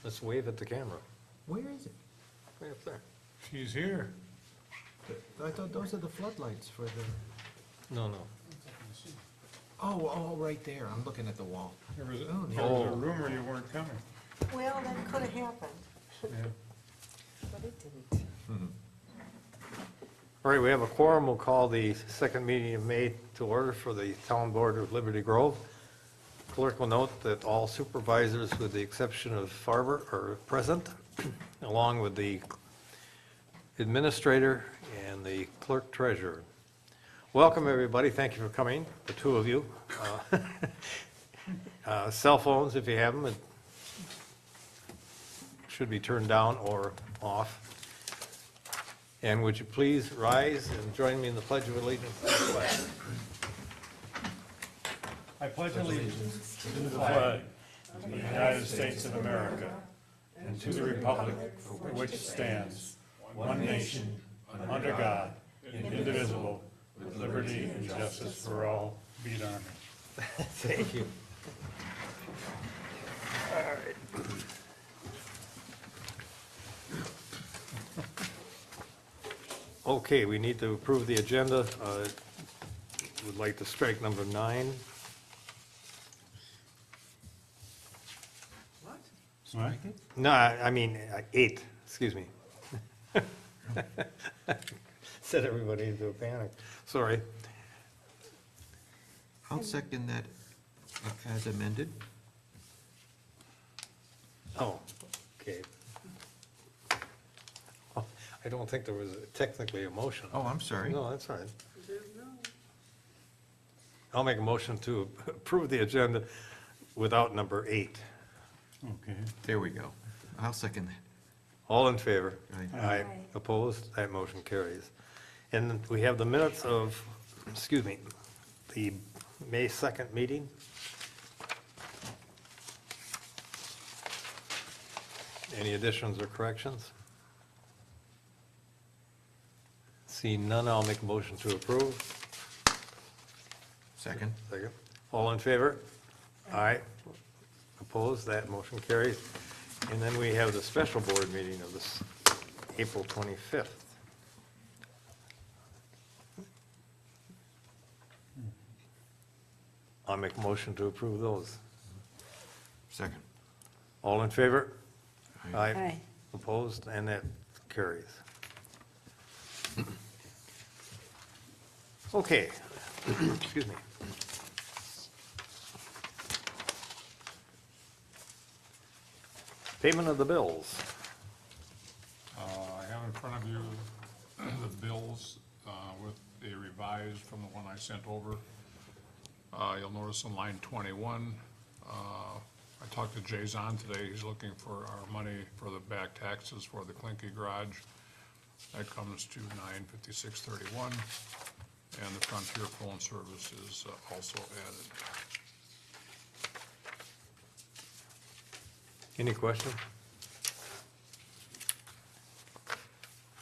Let's wave at the camera. Where is it? Right up there. She's here. I thought those are the floodlights for the, No, no. oh, right there, I'm looking at the wall. There was, Oh, there was a rumor you weren't coming. Well, that could have happened, Yeah. but it didn't. All right, we have a quorum. We'll call the second meeting of May to order for the Town Board of Liberty Grove. Clerk will note that all supervisors, with the exception of Farber, are present, along with the administrator and the clerk treasurer. Welcome, everybody. Thank you for coming, the two of you. Cell phones, if you have them, it should be turned down or off. And would you please rise and join me in the Pledge of Allegiance to the flag? I pledge allegiance to the flag of the United States of America and to the republic for which it stands, one nation, under God, indivisible, with liberty and justice for all. Be it honored. Thank you. All right. Okay, we need to approve the agenda. Would like to strike number 9. What? Strike it? No, I mean 8, excuse me. Set everybody into a panic. Sorry. I'll second that as amended. Oh, okay. Oh, I don't think there was technically a motion. Oh, I'm sorry. No, that's all right. There's no, I'll make a motion to approve the agenda without number 8. Okay. There we go. I'll second that. All in favor? Aye. Aye. Opposed? That motion carries. And we have the minutes of, excuse me, the May 2nd meeting. Any additions or corrections? Seeing none, I'll make a motion to approve. Second. Second. All in favor? Aye. Opposed? That motion carries. And then we have the special board meeting of this April 25th. I'll make a motion to approve those. Second. All in favor? Aye. Aye. Opposed? And that carries. Okay. Excuse me. Payment of the bills. I have in front of you the bills with a revised from the one I sent over. You'll notice on line 21, I talked to Jay Zahn today. He's looking for our money for the back taxes for the Clinky garage. That comes to $956.31, and the Frontier phone service is also added. Any questions?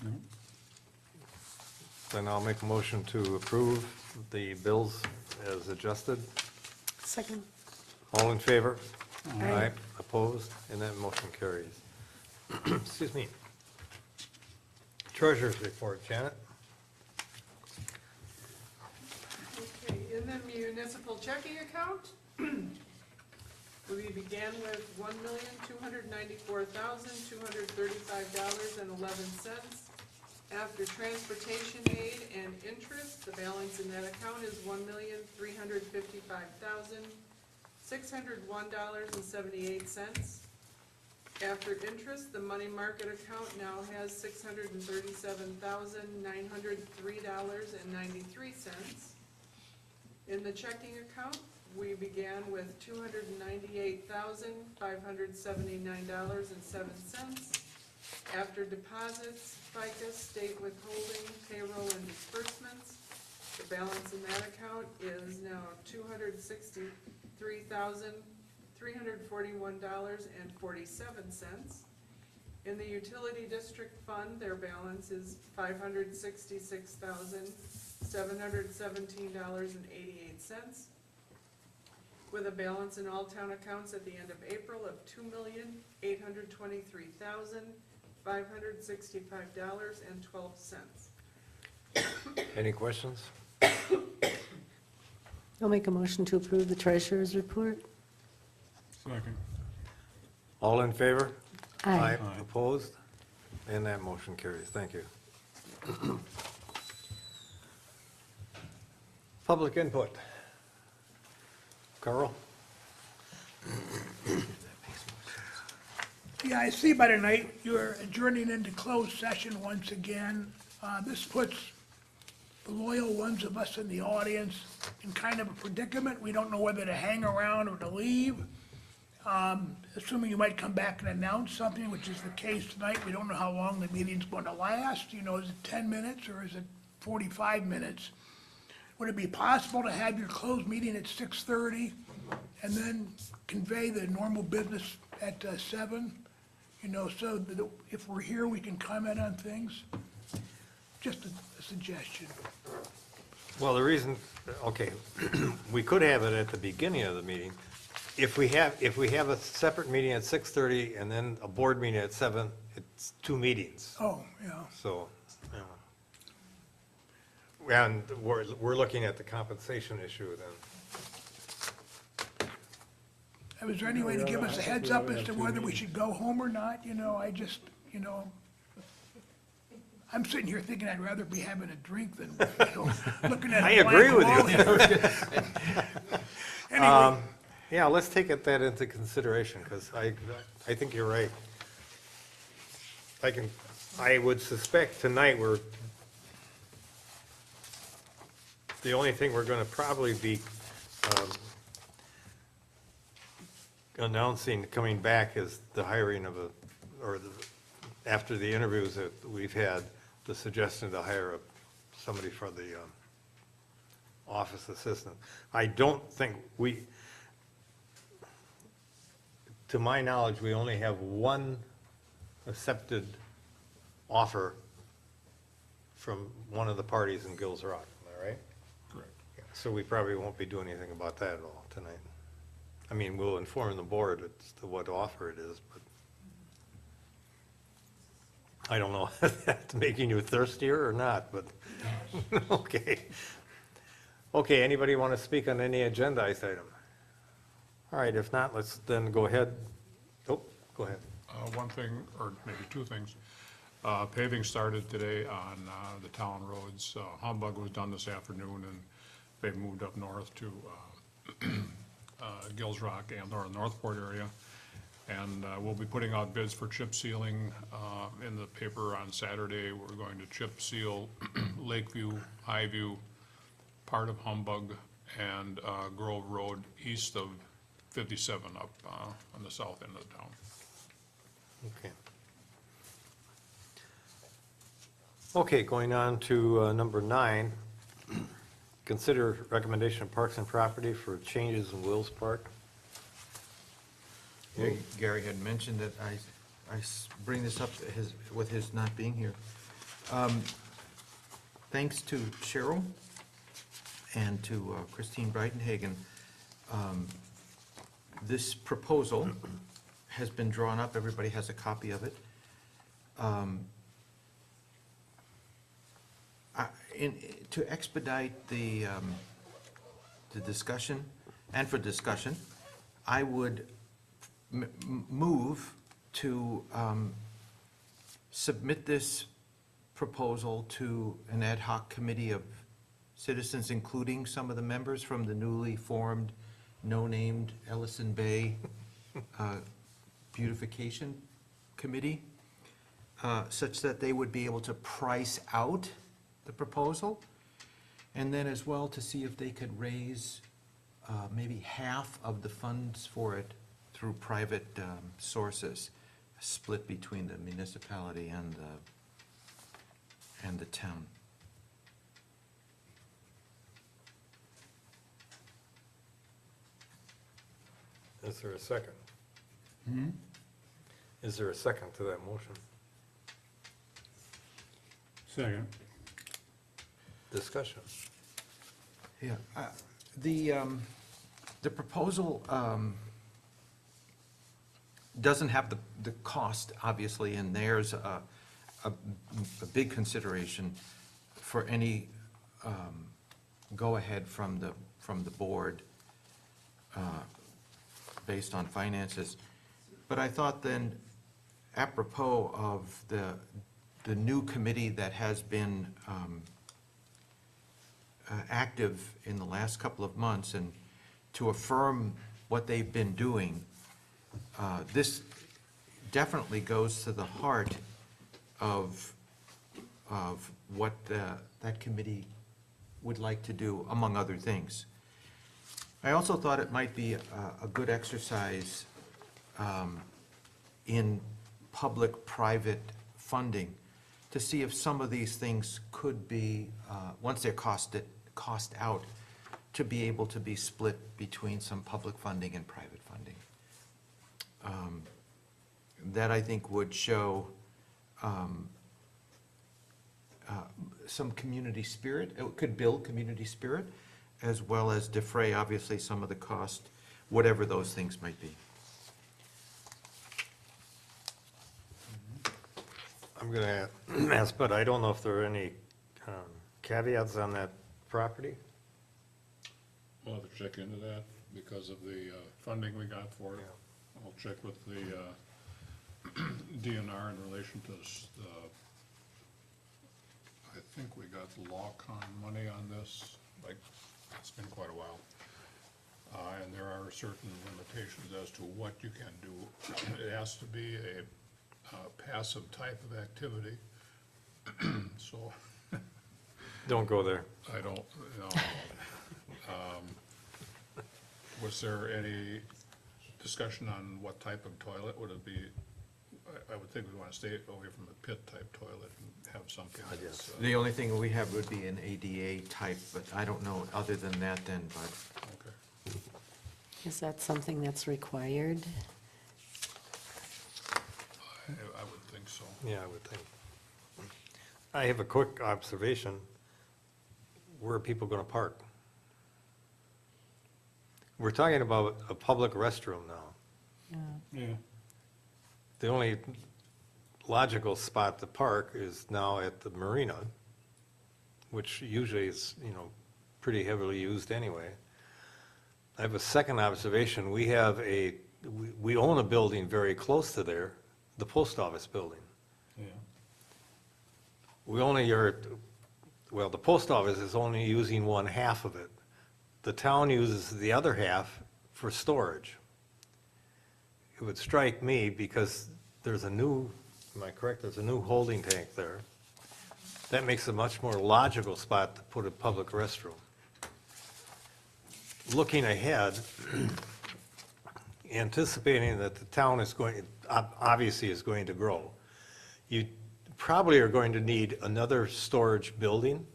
No? Then I'll make a motion to approve the bills as adjusted. second. All in favor? Aye. Opposed? And that motion carries. Excuse me. Treasurer's report, Janet? Okay, in the municipal checking account, we began with $1,294,235.11. After transportation aid and interest, the balance in that account is $1,355,601.78. After interest, the money market account now has $637,903.93. In the checking account, we began with $298,579.07. After deposits, FICA, state withholding, payroll, and disbursements, the balance in that account is now $263,341.47. In the utility district fund, their balance is $566,717.88. with a balance in all town accounts at the end of April of $2,823,565.12. Any questions? I'll make a motion to approve the treasurer's report. Second. All in favor? Aye. Opposed? And that motion carries. Thank you. Public input. Carl? Yeah, I see by tonight you're adjourning into closed session once again. This puts the loyal ones of us in the audience in kind of a predicament. We don't know whether to hang around or to leave. Assuming you might come back and announce something, which is the case tonight, we don't know how long the meeting's going to last. You know, is it 10 minutes or is it 45 minutes? Would it be possible to have your closed meeting at 6:30 and then convey the normal business at 7? You know, so that if we're here, we can comment on things? Just a suggestion. Well, the reason, okay, we could have it at the beginning of the meeting. If we have a separate meeting at 6:30 and then a board meeting at 7, it's 2 meetings. Oh, yeah. So, yeah. And we're looking at the compensation issue then. Was there any way to give us a heads up as to whether we should go home or not? You know, I just, you know, I'm sitting here thinking I'd rather be having a drink than, you know, looking at I a agree blank with wall you. here. Anyway, Yeah, let's take that into consideration, because I think you're right. I would suspect tonight the only thing we're gonna probably be announcing coming back is the hiring of after the interviews that we've had, the suggestion to hire somebody for the office assistant. I don't think to my knowledge, we only have one accepted offer from one of the parties in Gills Rock, am I right? Correct. Yeah, so we probably won't be doing anything about that at all tonight. I mean, we'll inform the board as to what offer it is, but I don't know if that's making you thirstier or not, but, okay. Okay, anybody want to speak on any agendized item? All right, if not, let's then go ahead. Oh, go ahead. One thing, or maybe two things. Paving started today on the town roads. Humbug was done this afternoon, and they've moved up north to Gills Rock and Northport area. And we'll be putting out bids for chip sealing in the paper on Saturday. We're going to chip seal Lakeview, Highview, part of Humbug, and Grove Road east of 57 up on the south end of the town. Okay. Okay, going on to number 9. Consider recommendation of Parks and Property for changes in Wills Park. Gary had mentioned that I bring this up with his not being here. Thanks to Cheryl and to Christine Breitenhagen, this proposal has been drawn up. Everybody has a copy of it. To expedite the discussion, and for discussion, I would move to submit this proposal to an ad hoc committee of citizens, including some of the members from the newly formed, no-named Ellison Bay Beautification Committee, such that they would be able to price out the proposal, and then as well to see if they could raise maybe half of the funds for it through private sources, split between the municipality and the town. Is there a second? Is there a second to that motion? Second. Discussion. Yeah, the The proposal doesn't have the cost, obviously, and there's a big consideration for any go-ahead from the board based on finances. But I thought then, apropos of the new committee that has been active in the last couple of months, and to affirm what they've been doing, this definitely goes to the heart of what that committee would like to do, among other things. I also thought it might be a good exercise in public-private funding to see if some of these things could be, once they're cost out, to be able to be split between some public funding and private funding. That, I think, would show some community spirit. It could build community spirit, as well as defray, obviously, some of the cost, whatever those things might be. I'm gonna ask, but I don't know if there are any caveats on that property? We'll have to check into that because of the funding we got for it. I'll check with the DNR in relation to I think we got the LawCon money on this, like, it's been quite a while. And there are certain limitations as to what you can do. It has to be a passive type of activity. So Don't go there. I don't, you know. Was there any discussion on what type of toilet? Would it be, I would think we'd want to stay away from a pit type toilet and have something that's. The only thing we have would be an ADA type, but I don't know other than that then, but Okay. Is that something that's required? I would think so. Yeah, I would think. I have a quick observation. Where are people gonna park? We're talking about a public restroom now. Yeah. The only logical spot to park is now at the marina, which usually is, pretty heavily used anyway. I have a second observation. We own a building very close to there, the post office building. Yeah. The post office is only using one half of it. The town uses the other half for storage. It would strike me, because there's a new, am I correct, there's a new holding tank there. That makes a much more logical spot to put a public restroom. Looking ahead, anticipating that the town obviously is going to grow, you probably are going to need another storage building,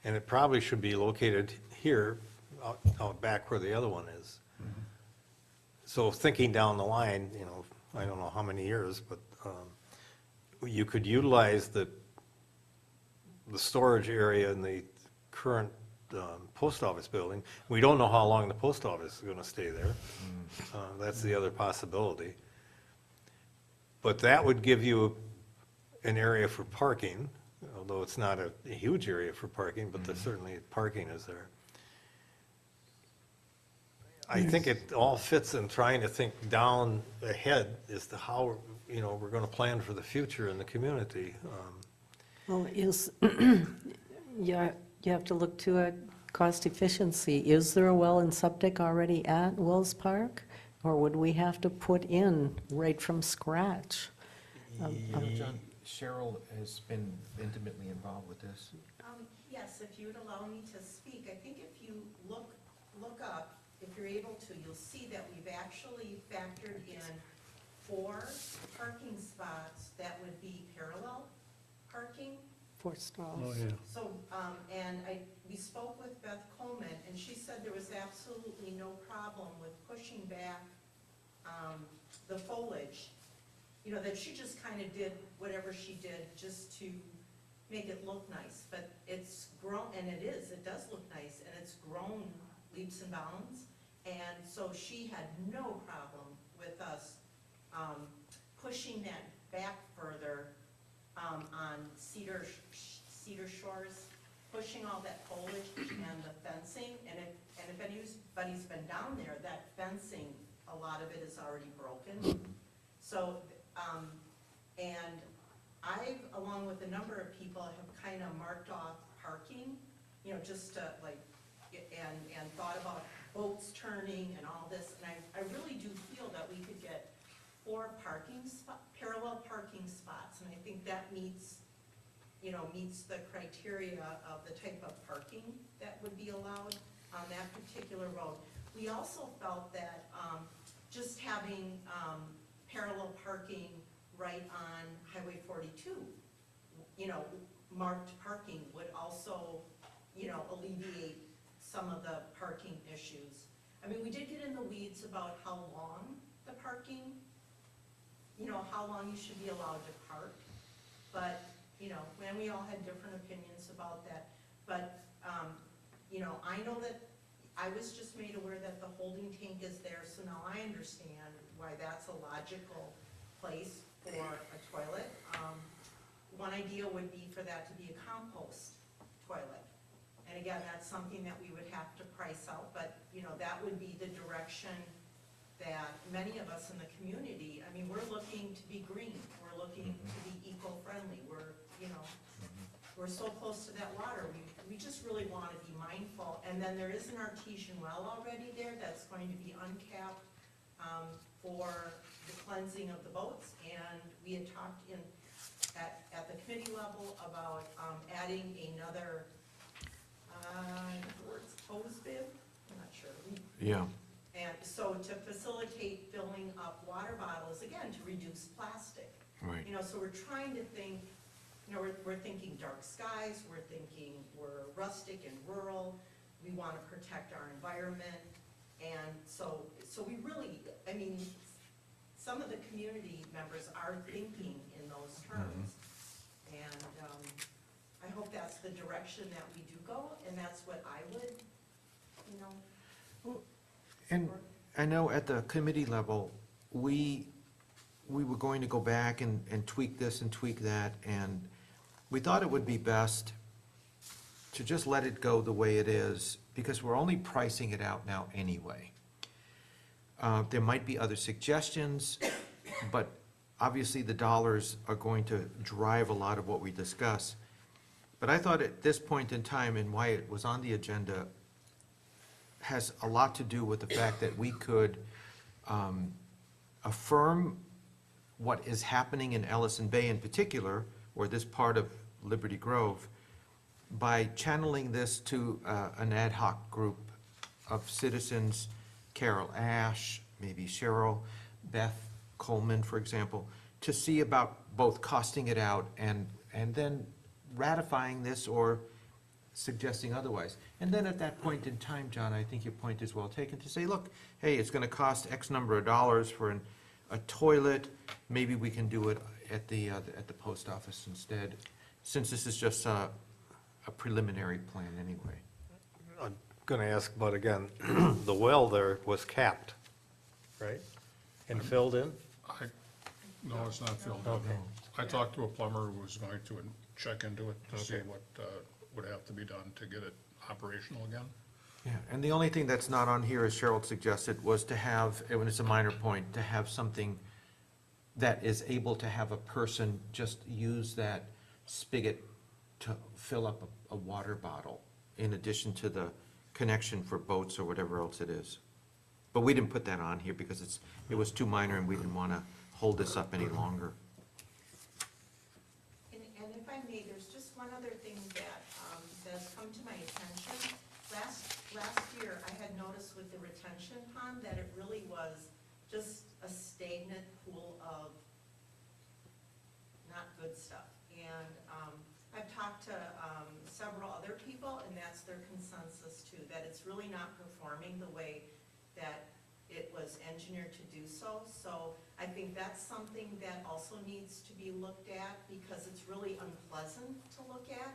and it probably should be located here, out back where the other one is. So thinking down the line, I don't know how many years, but you could utilize the storage area in the current post office building. We don't know how long the post office is gonna stay there. That's the other possibility. But that would give you an area for parking, although it's not a huge area for parking, but there's certainly parking is there. I think it all fits in trying to think down ahead as to how, we're gonna plan for the future in the community. Well, you have to look to it, cost efficiency. Is there a well and septic already at Wells Park? Or would we have to put in right from scratch? John, Cheryl has been intimately involved with this. Yes, if you would allow me to speak, I think if you look up, if you're able to, you'll see that we've actually factored in 4 parking spots that would be parallel parking. 4 stalls. Oh, yeah. So, we spoke with Beth Coleman, and she said there was absolutely no problem with pushing back the foliage. That she just kind of did whatever she did just to make it look nice, but it's grown, and it does look nice, and it's grown leaps and bounds, And so she had no problem with us pushing that back further on Cedar Shores, pushing all that foliage and the fencing. And if anybody's been down there, that fencing, a lot of it is already broken. So, and I've, along with a number of people, have kind of marked off parking, you know, just to like, and thought about boats turning and all this. And I really do feel that we could get 4 parallel parking spots. And I think that meets the criteria of the type of parking that would be allowed on that particular road. We also felt that just having parallel parking right on Highway 42, marked parking would also, alleviate some of the parking issues. I mean, we did get in the weeds about how long the parking, how long you should be allowed to park. But, when we all had different opinions about that. But, I know that I was just made aware that the holding tank is there, so now I understand why that's a logical place for a toilet. One idea would be for that to be a compost toilet. And again, that's something that we would have to price out, but, that would be the direction that many of us in the community, I mean, we're looking to be green, we're looking to be eco-friendly, we're so close to that water, we just really want to be mindful. And then there is an artesian well already there that's going to be uncapped for the cleansing of the boats, and we had talked at the committee level about adding another, hose bib, I'm not sure. Yeah. And so to facilitate filling up water bottles, again, to reduce plastic. Right. So we're trying to think, we're thinking dark skies, we're rustic and rural, we want to protect our environment. And so we really, I mean, some of the community members are thinking in those terms. And I hope that's the direction that we do go, and that's what I would, And I know at the committee level, we were going to go back and tweak this and tweak that, and we thought it would be best to just let it go the way it is, because we're only pricing it out now anyway. There might be other suggestions, but obviously the dollars are going to drive a lot of what we discuss. But I thought at this point in time, and why it was on the agenda, has a lot to do with the fact that we could affirm what is happening in Ellison Bay in particular, or this part of Liberty Grove, by channeling this to an ad hoc group of citizens, Carol Ash, maybe Cheryl, Beth Coleman, for example, to see about both costing it out and then ratifying this or suggesting otherwise. And then at that point in time, John, I think your point is well taken, to say, look, hey, it's gonna cost X number of dollars for a toilet, maybe we can do it at the post office instead, since this is just a preliminary plan anyway. I'm gonna ask, but again, the well there was capped, right? And filled in? No, it's not filled in. Okay. I talked to a plumber who was going to check into it to see what would have to be done to get it operational again. Yeah, and the only thing that's not on here, as Cheryl suggested, was to have, and it's a minor point, to have something that is able to have a person just use that spigot to fill up a water bottle, in addition to the connection for boats or whatever else it is. But we didn't put that on here because it was too minor and we didn't want to hold this up any longer. And if I may, there's just one other thing that has come to my attention. Last year, I had noticed with the retention pond that it really was just a stagnant pool of not good stuff. And I've talked to several other people, and that's their consensus too, that it's really not performing the way that it was engineered to do so. So I think that's something that also needs to be looked at, because it's really unpleasant to look at.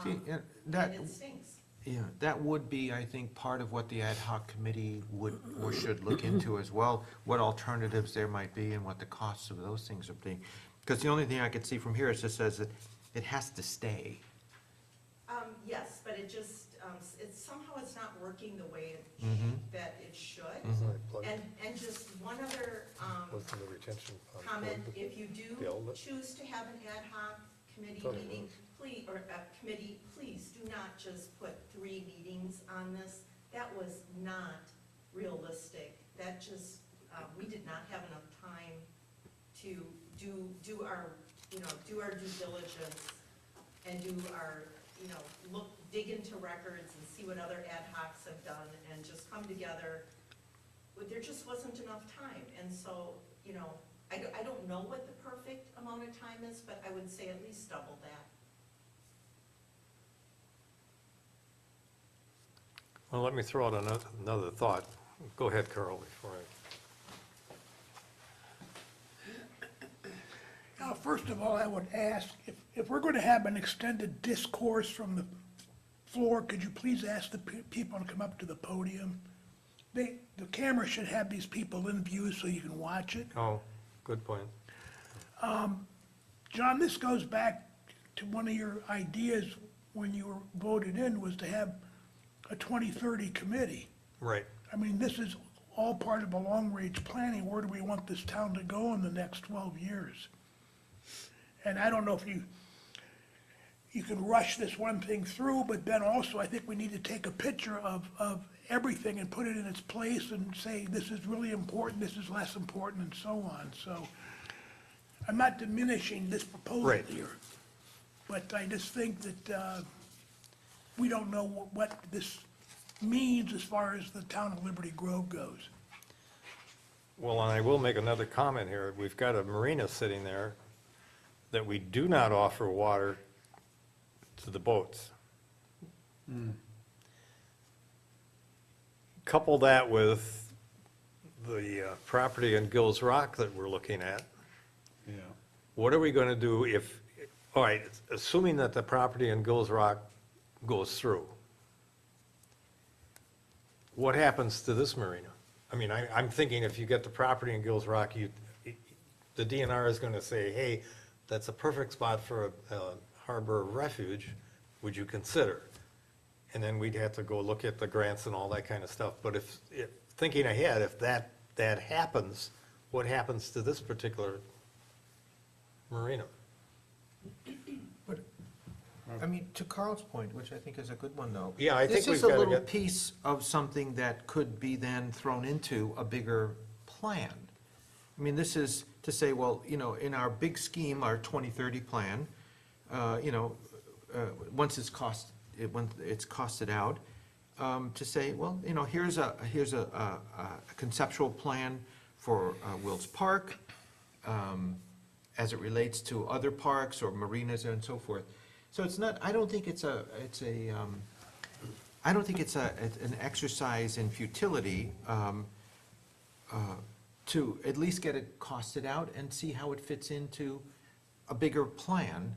See, and that, And it stinks. Yeah, that would be, I think, part of what the ad hoc committee would, or should look into as well, what alternatives there might be and what the costs of those things would be. Because the only thing I could see from here is just says that it has to stay. Yes, but it just, somehow it's not working the way that it should. And just one other, Was the retention pond comment, plugged? if you The do outlet? choose to have an ad hoc committee Thought it meeting, was. please, or a committee, please do not just put 3 meetings on this. That was not realistic. That just, we did not have enough time to do our, do our due diligence and do our, dig into records and see what other ad hocs have done and just come together. But there just wasn't enough time. And so, I don't know what the perfect amount of time is, but I would say at least double that. Well, let me throw out another thought. Go ahead, Carl, before I... Now, first of all, I would ask, if we're going to have an extended discourse from the floor, could you please ask the people to come up to the podium? The camera should have these people in view so you can watch it. Oh, good point. John, this goes back to one of your ideas when you were voted in, was to have a 2030 committee. Right. I mean, this is all part of a long-range planning. Where do we want this town to go in the next 12 years? And I don't know if you can rush this one thing through, but then also I think we need to take a picture of everything and put it in its place and say, this is really important, this is less important, and so on. So I'm not diminishing this proposal Right. here, but I just think that we don't know what this means as far as the town of Liberty Grove goes. Well, and I will make another comment here. We've got a marina sitting there that we do not offer water to the boats. Couple that with the property in Gills Rock that we're looking at. Yeah. What are we gonna do if, all right, assuming that the property in Gills Rock goes through, what happens to this marina? I mean, I'm thinking if you get the property in Gills Rock, the DNR is gonna say, hey, that's a perfect spot for a harbor of refuge, would you consider? And then we'd have to go look at the grants and all that kind of stuff. But if thinking ahead, if that happens, what happens to this particular marina? But, I mean, to Carl's point, which I think is a good one, though. Yeah, I think we've This is a gotta little get- piece of something that could be then thrown into a bigger plan. I mean, this is to say, well, in our big scheme, our 2030 plan, once it's costed out, to say, well, here's a conceptual plan for Wills Park, as it relates to other parks or marinas and so forth. So it's not, I don't think it's an exercise in futility, to at least get it costed out and see how it fits into a bigger plan,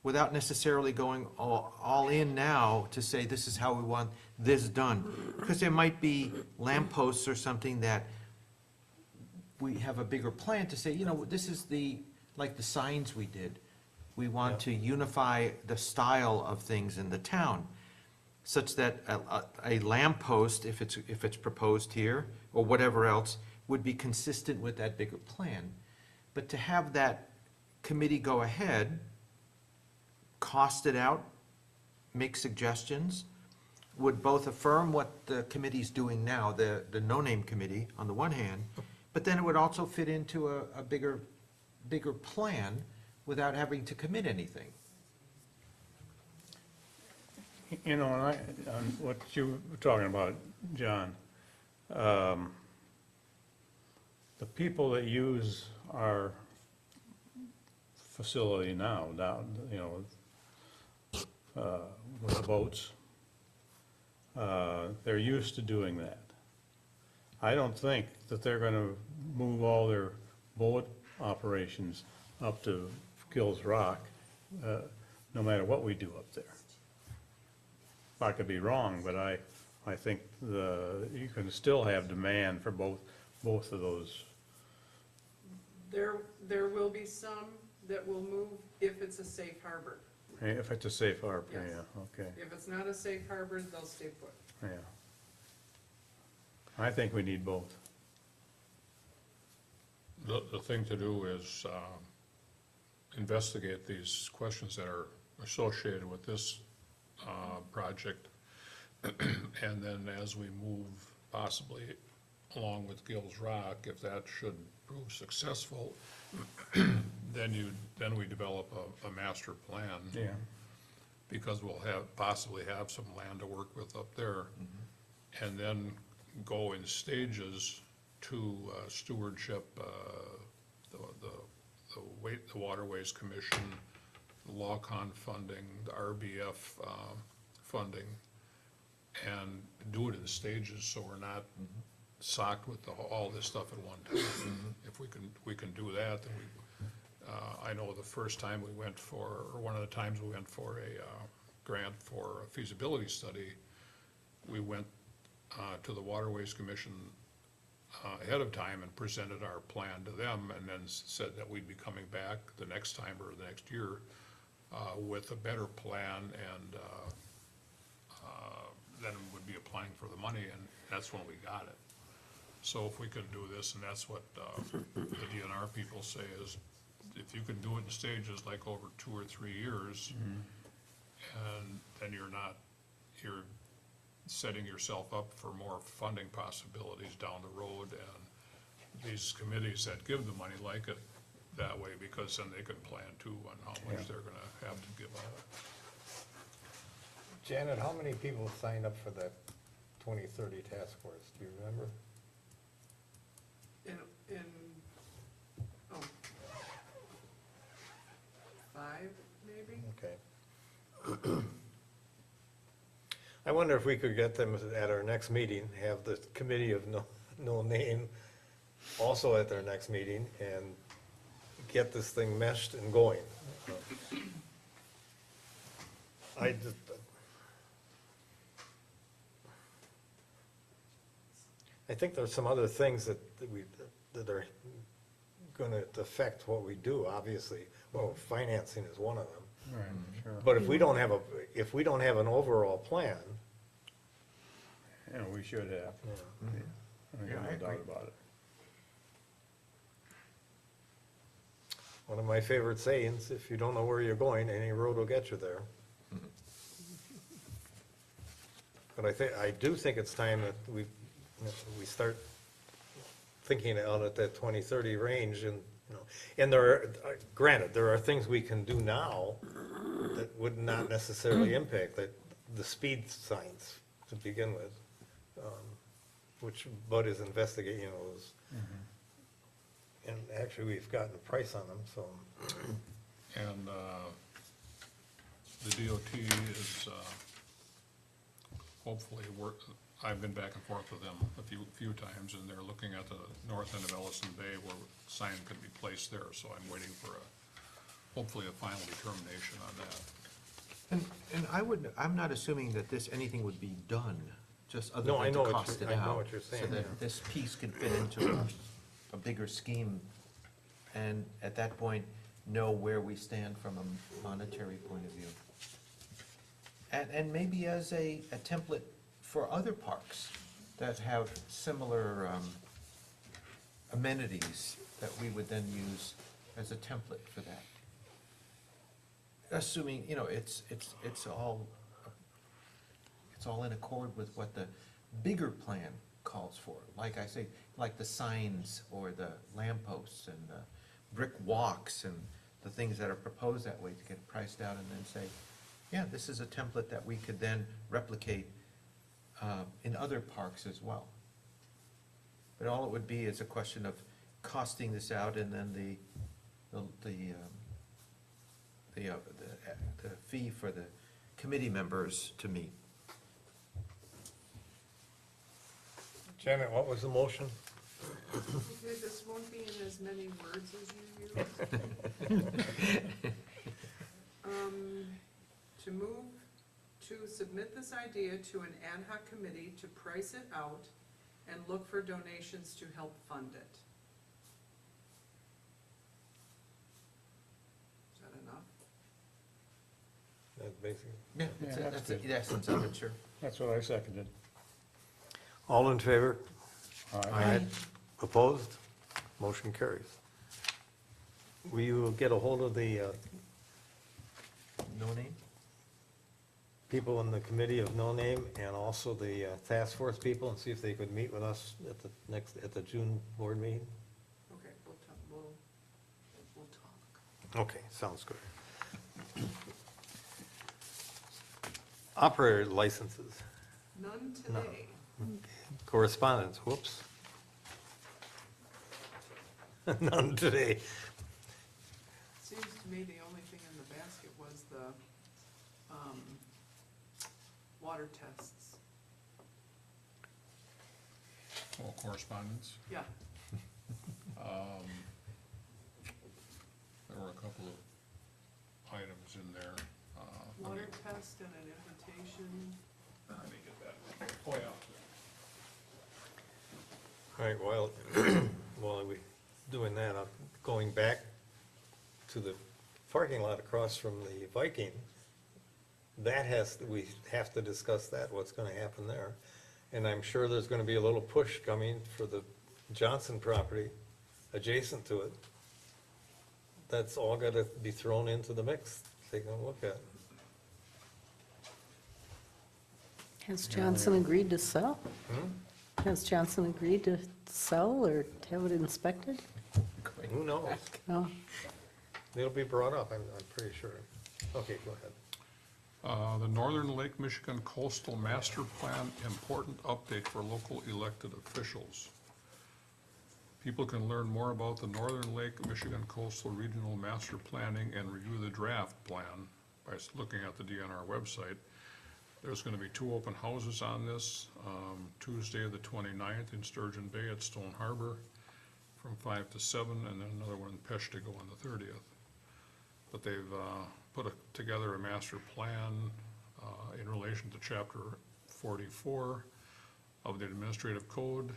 without necessarily going all in now to say, this is how we want this done. Because there might be lampposts or something that we have a bigger plan to say, this is like the signs we did. We want to unify the style of things in the town, such that a lamppost, if it's proposed here, or whatever else, would be consistent with that bigger plan. But to have that committee go ahead, cost it out, make suggestions, would both affirm what the committee's doing now, the no-name committee, on the one hand, but then it would also fit into a bigger plan without having to commit anything. And on what you were talking about, John, the people that use our facility now, with the boats, they're used to doing that. I don't think that they're gonna move all their boat operations up to Gills Rock, no matter what we do up there. I could be wrong, but I think you can still have demand for both of those. There will be some that will move if it's a safe harbor. If it's a safe harbor, Yes. yeah, okay, If it's not a safe harbor, they'll stay put. yeah. I think we need both. The thing to do is investigate these questions that are associated with this project. And then as we move possibly along with Gills Rock, if that should prove successful, then we develop a master plan. Yeah. Because we'll possibly have some land to work with up there. And then go in stages to stewardship, the Waterways Commission, the LawCon funding, the RBF funding, and do it in stages, so we're not socked with all this stuff at one time. If we can do that, then I know the first time we went for, or one of the times we went for a grant for a feasibility study, we went to the Waterways Commission ahead of time and presented our plan to them, and then said that we'd be coming back the next time or the next year with a better plan, and then would be applying for the money, and that's when we got it. So if we could do this, and that's what the DNR people say, is if you can do it in stages, like over 2 or 3 years, and then you're setting yourself up for more funding possibilities down the road, and these committees that give the money like it that way, because then they can plan too on how much they're gonna have to give out. Janet, how many people signed up for that 2030 task force? Do you remember? Oh, 5 maybe? Okay. I wonder if we could get them at our next meeting, have the committee of no name also at their next meeting, and get this thing meshed and going. I think there's some other things that are gonna affect what we do, obviously. Well, financing is one of them. Right, sure. But if we don't have an overall plan, Yeah, we should have. I Yeah, I got no agree. doubt about it. one of my favorite sayings, if you don't know where you're going, any road will get you there. But I do think it's time that we start thinking out at that 2030 range, and, and there are, granted, there are things we can do now that would not necessarily impact the speed signs to begin with, which Bud is investigating, those. And actually, we've gotten a price on them, so. And the DOT is hopefully I've been back and forth with them a few times, and they're looking at the north end of Ellison Bay where a sign could be placed there, so I'm waiting for hopefully a final determination on that. And I'm not assuming that anything would be done, just other No, I than know to what cost you're- it I know out. what you're saying, So that yeah. this piece can fit into a bigger scheme, and at that point, know where we stand from a monetary point of view. And maybe as a template for other parks that have similar amenities that we would then use as a template for that. Assuming, it's all in accord with what the bigger plan calls for. Like I say, like the signs or the lampposts and the brick walks and the things that are proposed that way to get priced out, and then say, yeah, this is a template that we could then replicate in other parks as well. But all it would be is a question of costing this out, and then the fee for the committee members to meet. Janet, what was the motion? Okay, this won't be in as many words as you use. To move to submit this idea to an ad hoc committee to price it out and look for donations to help fund it. Is that enough? That's basically. Yeah, Yeah, that's that's the good. essence of it, sure. That's what I seconded. All in favor? Aye. Opposed? Motion carries. Will you get a hold of the No name? people in the committee of No Name and also the task force people and see if they could meet with us at the June board meeting? Okay, we'll talk. Okay, sounds good. Operator licenses, None today. correspondence, whoops. None today. Seems to me the only thing in the basket was the, water tests. Oh, correspondence. Yeah, There were a couple of items in there. water test and an invitation. Let me get that. Oh, yeah. All right, well, while we doing that, I'm going back to the parking lot across from the Viking. We have to discuss that, what's gonna happen there. And I'm sure there's gonna be a little push coming for the Johnson property adjacent to it. That's all gotta be thrown into the mix, take a look at. Has Johnson agreed to sell? Has Johnson agreed to sell or have it inspected? Who knows? No. It'll be brought up, I'm pretty sure. Okay, go ahead. The Northern Lake Michigan Coastal Master Plan, important update for local elected officials. People can learn more about the Northern Lake Michigan Coastal Regional Master Planning and review the draft plan by looking at the DNR website. There's gonna be 2 open houses on this, Tuesday the 29th in Sturgeon Bay at Stone Harbor from 5 to 7, and then another one in Peshtigo on the 30th. But they've put together a master plan in relation to chapter 44 of the administrative code,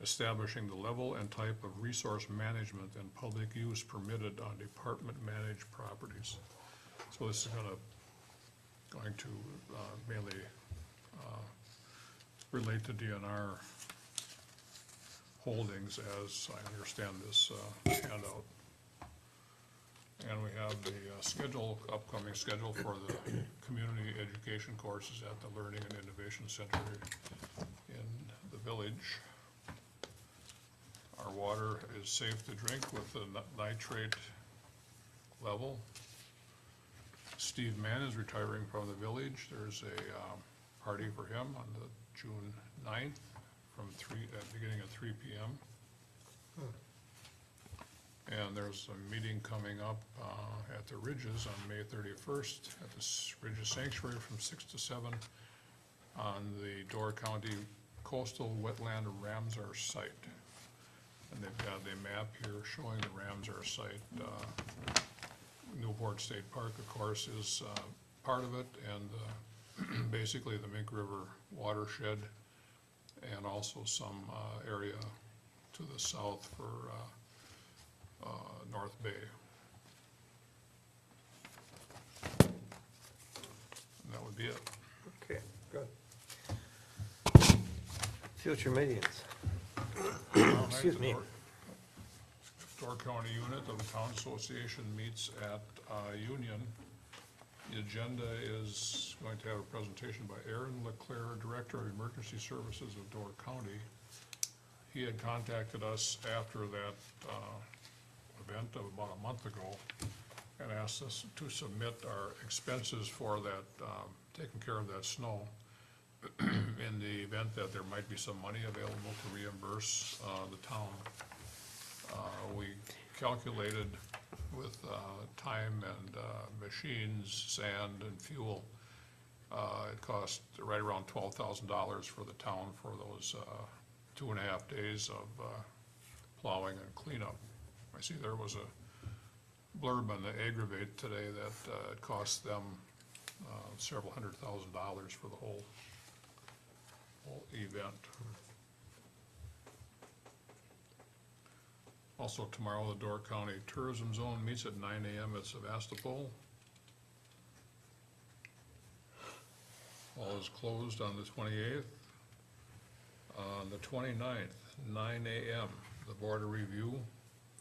establishing the level and type of resource management and public use permitted on department-managed properties. So this is going to mainly relate to DNR holdings as I understand this handout. And we have the upcoming schedule for the community education courses at the Learning and Innovation Center in the village. Our water is safe to drink with the nitrate level. Steve Mann is retiring from the village. There's a party for him on the June 9th from beginning at 3 p.m. And there's a meeting coming up at the Ridges on May 31st at the Ridges Sanctuary from 6 to 7 on the Door County Coastal Wetland Ramsar site. And they've got a map here showing the Ramsar site. Newport State Park, of course, is part of it, and basically the Mink River watershed, and also some area to the south for North Bay. And that would be it. Okay, good. Future meetings. Excuse me. Door County unit of the Town Association meets at Union. The agenda is going to have a presentation by Aaron Leclerc, Director of Emergency Services of Door County. He had contacted us after that event of about a month ago and asked us to submit our expenses for that, taking care of that snow in the event that there might be some money available to reimburse the town. We calculated with time and machines, sand and fuel. It cost right around $12,000 for the town for those 2.5 days of plowing and cleanup. I see there was a blurb on the Aggravate today that it cost them several $100,000 for the whole event. Also tomorrow, the Door County Tourism Zone meets at 9 a.m. at Sevastopol. All is closed on the 28th. On the 29th, 9 a.m., the Board of Review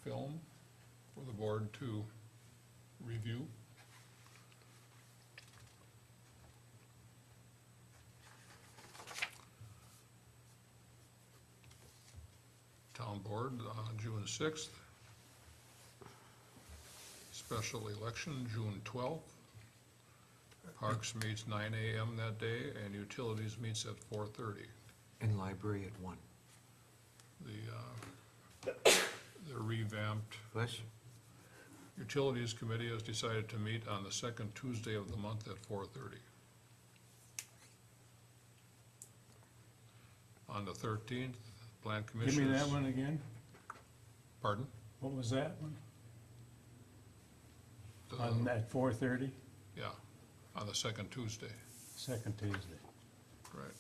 film for the board to review. Town Board, June 6th. Special election, June 12th. Parks meets 9 a.m. that day, and Utilities meets at 4:30. And library at 1. The revamped Bless you. Utilities Committee has decided to meet on the second Tuesday of the month at 4:30. On the 13th, Plan Give Commission. me that one again. Pardon? What was that one? The- On that 4:30, Yeah, on the second Tuesday, second Tuesday. right.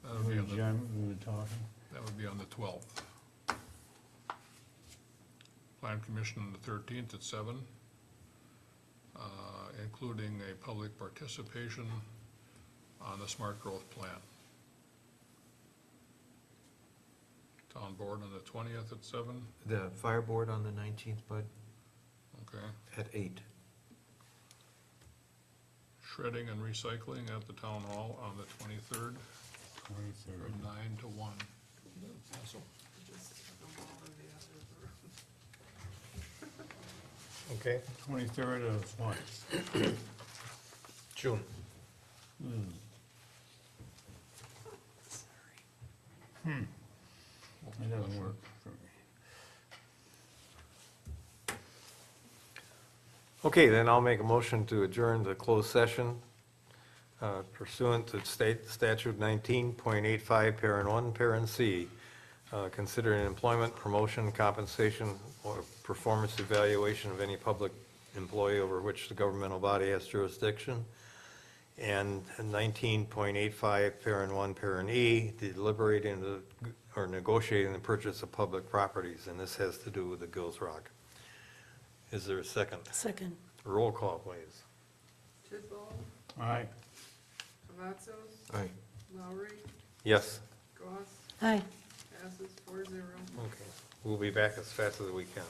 That would be on the, John, we were talking. that would be on the 12th. Plan Commission on the 13th at 7, including a public participation on the Smart Growth Plan. Town Board on the 20th at 7, The fire board on the 19th, Bud, okay. at 8. Shredding and recycling at the Town Hall on the 23rd, 23rd. from 9 to 1. Just have them all in the other room. Okay, 23rd of what? June. It doesn't work for me. Okay, then I'll make a motion to adjourn the closed session pursuant to state statute 19.85, parent 1, parent C, considering employment, promotion, compensation, or performance evaluation of any public employee over which the governmental body has jurisdiction. And 19.85, parent 1, parent E, deliberating or negotiating the purchase of public properties, and this has to do with the Gills Rock. Is there a second? Second. Roll call, please. Tidball, Aye. Cavazos, Aye. Lowry, Yes? Goss, Aye. passes 4-0. Okay. We'll be back as fast as we can.